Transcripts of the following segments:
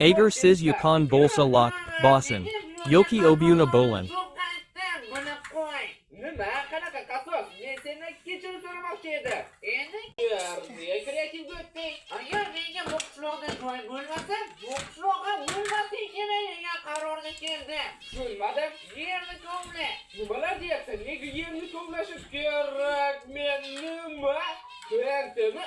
Agar siz yuqon bo'lsa loq, bosin. Yoki obuna bo'ling. Buni qo'y. Nima? Qanaqa qasos? Men sendan kechirim so'ramoqchi edim. Endi yerga kreativ o'tding. Agar menga bu qishloqda joy bo'lmasa, bu qishloqqa bo'lmaslik kerak degan qarorga keldim. Tushunmadim. Yerni kovla. Nimalar deyapsan? Nega yerni kovlashi kerak? Men nima? Tushundimi?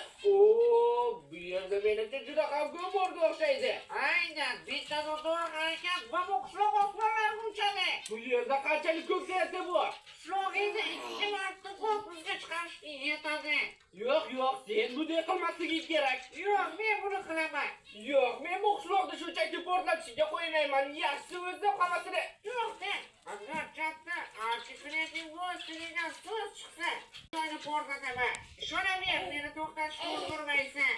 Bu yerda menimcha juda qavgo borga o'xshaydi. Aynan, bitta to'g'ri harakat va bu qishloq osmonlarga uchadi. Bu yerda qanchalik ko'p gazda bor? Qishloq endi 2 marta kosmosga chiqarishga yetadi. Yo'q, sen bunday qilmasliging kerak. Yo'q, men buni qilaman. Yo'q, men bu qishloqni shunchaki portlatishga qo'ymayman. Yaxshi o'zim qamasini. Yo'q, agar katta artikulativ degan so'z chiqsa, joyni portlataman. Ishonaver, meni to'xtatishga ulgurmaysan.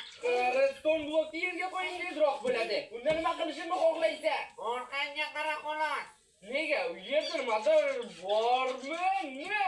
Redstone blokni yerga qo'yish tezroq bo'ladi. Unda nima qilishimni xohlaysan? Orqangga qara xolos. Nega? U yerda nimadir bormi? Nima?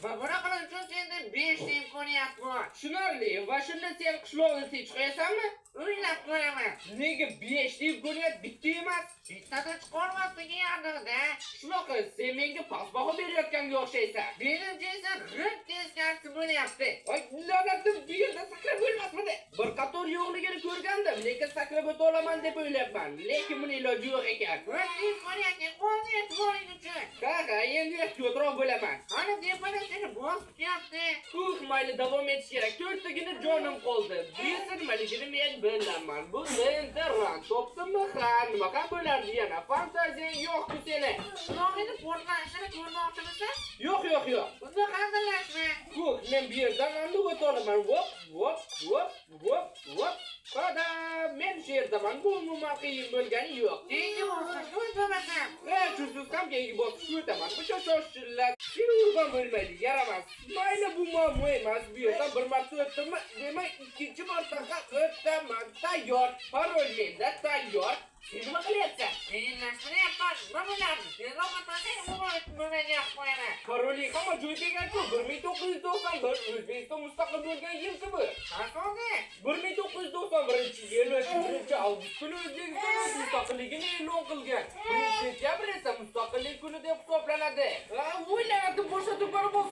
Va buni qilish uchun senda 5 ta imkoniyat bor. Tushunarli. Va shunda sen qishloqni tinch qo'yasanmi? O'ylab ko'raman. Nega 5 ta imkoniyat bitta emas? Bittada chiqarmasligi yordamida. Qishloqqa sen menga pasbaho berayotganga o'xshaysan. Menimcha esa g'ib teskarisi bo'lyapti. Voy, la'natim, bu yerda sakrab bo'lmasmidi? Bir qator yo'qligini ko'rgandim, lekin sakrab o'ta olaman deb o'ylabman. Lekin buni iloji yo'q ekan. Imkoniyatga qo'l e'tiboring uchun. Qaqa, endi ko'proq bo'laman. Ana depada seni bosib kutyapti. Mayli, davom etish kerak. 4 tagina jonim qoldi. Bu esa nimaligini men bilaman. Bu endi ran topdimmi? Ha, nima qilib bo'lardi yana? Fantaziyang yo'q-ku seni. Shuningdek, portlashini ko'rmoqchimisan? Yo'q. Bunda qanday men bu yerdan endi o'ta olaman. Vop. Qada, men shu yerdaman. Bu umuman qiyin bo'lgani yo'q. Keyingi bosqichga o'taman. Chusiz ham keyingi bosqichga o'taman. Bu shoshillar. Urban bo'lmaydi, yaramas. Mayli, bu muammo emas. Bu yerdan bir marta o'tdimmi, demak ikkinchi martaga o'taman. Tayyor. Parol menda tayyor. Nima qilyapsan? Qiyinlashtiryapman. Nima bo'ladi? Tezroq qo'yaman. Paroling hamma joyga ekan-ku. 1991 O'zbekiston mustaqil bo'lgan yil-ku bu. Qanday? 1991-yil 3-avgust kuni O'zbekiston o'z mustaqilligini e'lon qilgan. 1-sentyabr esa mustaqillik kuni deb hisoblanadi. O'ylanib bo'shatib borib